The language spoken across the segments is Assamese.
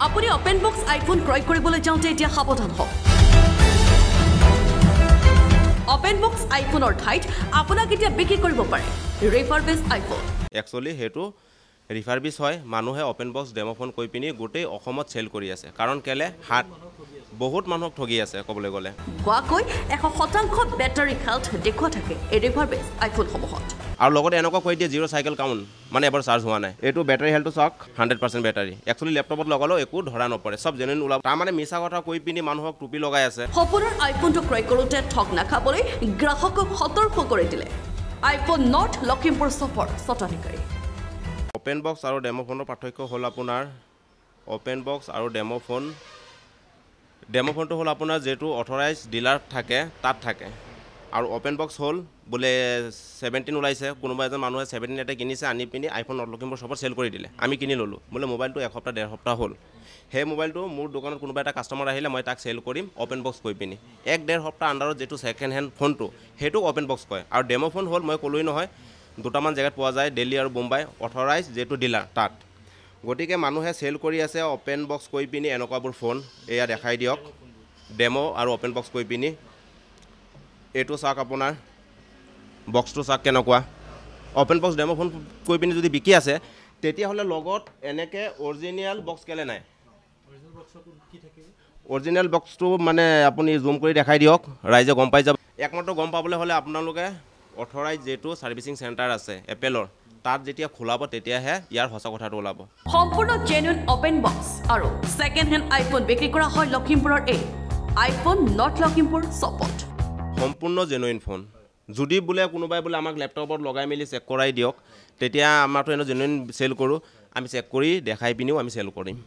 আপুনি ওপেন বক্স আইফোন ক্ৰয় কৰিবলৈ যাওঁতে এতিয়া সাৱধান হওক ওপেন বক্স আইফোনৰ ঠাইত আপোনাক এতিয়া বিক্ৰী কৰিব পাৰে ৰিফাৰবিছ আইফোন একচুৱেলি হেতু ৰিফাৰবিছ হয় মানুহে ওপেন বক্স ডেমো ফোন কৈ পিনি গোটেই অসমত সেল কৰি আছে কাৰণ কেলে হাত বহুত মানুহক ঠগি আছে ক'বলৈ গ'লে কোৱাকৈ 100% বেটাৰী হেলথ দেখুৱা থাকে এই ৰিফাৰবিছ আইফোনসমূহত আৰু লগতে এনেকুৱা কৈ দিয়ে 0 চাইকেল কাউণ্ট মানে এবাৰ চাৰ্জ হোৱা নাই এইটো বেটাৰী হেলথটো চাওক 100% বেটাৰী একচুৱেলি লেপটপত লগালেও একো ধৰা নপৰে সব জেনুইন ওলাব তাৰ মানে মিছা কথা কৈ পিনি মানুহক টুপি লগাই আছে সপোনৰ আইফোনটো ক্ৰয় কৰোঁতে ঠগ নাখাবলৈ গ্ৰাহকক সতৰ্ক কৰি দিলে আইফোন নট লখিমপুৰ চপৰ স্বত্বাধিকাৰী ওপেন বক্স আৰু ডেমো ফোনৰ পাৰ্থক্য হ'ল আপোনাৰ ওপেন বক্স আৰু ডেমো ফোনটো হ'ল আপোনাৰ যেটো অথৰাইজ ডিলাৰ থাকে তাত থাকে আৰু ওপেন বক্স হ'ল বোলে 17 ওলাইছে কোনোবা এজন মানুহে 17 এটা কিনিছে আনি পিনি আইফোন নট লখিমপুৰ চপত সেল কৰি দিলে আমি কিনি ললো বোলে মোবাইলটো এসপ্তাহ ডেৰ সপ্তাহ হ'ল হে মোবাইলটো মোৰ দোকানত কোনোবা এটা কাস্টমাৰ আহিলে মই তাক সেল কৰিম ওপেন বক্স কৈ পিনি এক ডেৰ সপ্তাহ আন্ডাৰত যেটো সেকেন্ড হ্যান্ড ফোনটো হেতু ওপেন বক্স কয় আৰু ডেমো ফোন হ'ল মই কলোই নহয় দুটামান জায়গাত পোৱা যায় দিল্লী আৰু মুম্বাই অথৰাইজ যেটো ডিলাৰ তাত গটিকে মানুহে সেল কৰি আছে ওপেন বক্স কৈ পিনি এনেকুৱাবোৰ ফোন এয়া দেখাই দিয়ক ডেমো আৰু ওপেন বক্স কৈ পিনি এটো চাক আপোনাৰ বক্সটো চাক কেনেকুৱা ওপেন বক্স ডেমো ফোন কৈ পিনি যদি বিকি আছে তেতিয়া হলে লগত এনেকে অৰিজিনাল বক্স কেলে নাই অৰিজিনাল বক্সটো মানে আপুনি জুম কৰি দেখাই দিয়ক ৰাইজে গম পাই যাব একমাত্ৰ গম পাবলৈ হলে আপোনালোকে অথৰাইজ যেটো সাৰ্ভিসিং সেন্টাৰ আছে এপেলৰ তাত যেতিয়া খোলাব তেতিয়াহে ইয়াৰ হসা কথাটো ওলাব সম্পূৰ্ণ জেনুইন ওপেন বক্স আৰু সেকেন্ড হ্যান্ড আইফোন বিক্ৰী কৰা হয় লখিমপুৰৰ এই আইফোন নট লখিমপুৰ চপত সম্পূৰ্ণ জেনুইন ফোন যদি বোলে কোনোবাই বোলে আমাক ল্যাপটপত লগাই মেলি চেক কৰাই দিয়ক তেতিয়া আমাৰটো এনে জেনুইন সেল কৰো আমি চেক কৰি দেখাই পিনিও আমি সেল কৰিম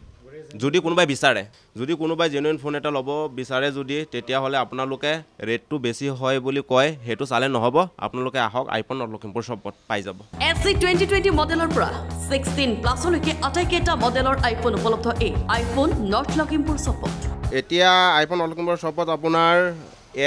যদি কোনোবাই বিচাৰে যদি কোনোবাই জেনুইন ফোন এটা ল'ব বিচাৰে যদি তেতিয়া হলে আপোনালোকে ৰেটটো বেছি হয় বুলি কয় হেতু চালে নহব আপোনালোকে আহক আইফোন নট লখিমপুৰ চপত পাই যাব SC 2020 মডেলৰ পৰা 16 প্লাছলৈকে আটাইকেইটা মডেলৰ আইফোন উপলব্ধ এই আইফোন নট লখিমপুৰ চপত এতিয়া আইফোন নট লখিমপুৰ চপত আপোনাৰ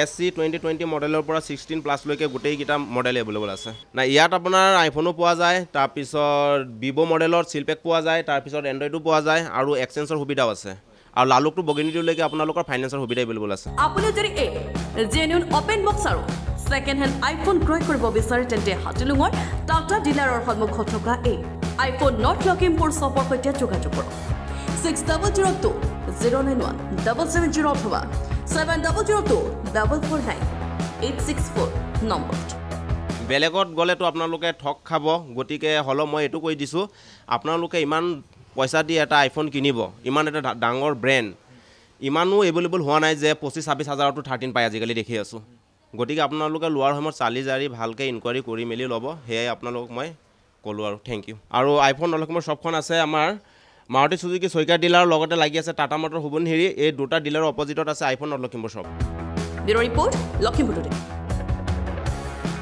SC 2020 মডেলৰ পৰা 16 প্লাছ লৈকে গোটেই কিটা মডেল এভেইলেবল আছে না ইয়াত আপোনাৰ আইফোনো পোৱা যায় তাৰ পিছত Vivo মডেলৰ সিলপেক পোৱা যায় তাৰ পিছত এন্ড্ৰইডো পোৱা যায় আৰু এক্সচেঞ্জৰ সুবিধাও আছে আৰু লালুকটো বগিনিটোলৈকে আপোনালোকৰ ফাইনান্সৰ সুবিধা এভেইলেবল আছে আপুনি যদি এই জেনুইন ওপেন বক্স আৰু সেকেন্ড হ্যান্ড আইফোন ক্ৰয় কৰিব বিচাৰে তেন্তে হাতিলুঙৰ টাটা ডিলাৰৰ সন্মুখত থকা এই আইফোন নট লখিমপুৰ চপৰ সৈতে যোগাযোগ কৰক 6002 091 770 অথবা 7002 449 864 নম্বৰত বেলেগত গলেতো আপোনালোকে ঠক খাব গটিকে হলো মই এটো কৈ দিছো আপোনালোকে ইমান পইচা দি এটা আইফোন কিনিব ইমান এটা ডাঙৰ ব্ৰ্যান্ড ইমানো এভেইলেবল হোৱা নাই যে 25-26 হাজাৰটো 13 পাই আজিকালি দেখি আছো গটিকে আপোনালোকে লোৱাৰ সময়ত চালি জাৰি ভালকে ইনকুৱাৰি কৰি মেলি লব হেই আপোনালোক মই কলো আৰু থ্যাংক ইউ আৰু আইফোন নলখিমৰ সবখন আছে আমাৰ মাৰুতি সুজুকি সৈকা ডিলাৰ লগতে লাগি আছে টাটা মটৰ হুবনহিৰি এই দুটা ডিলাৰৰ অপজিটত আছে আইফোন নট লখিমপুৰ সব ব্যুৰো ৰিপোৰ্ট লখিমপুৰ টুডে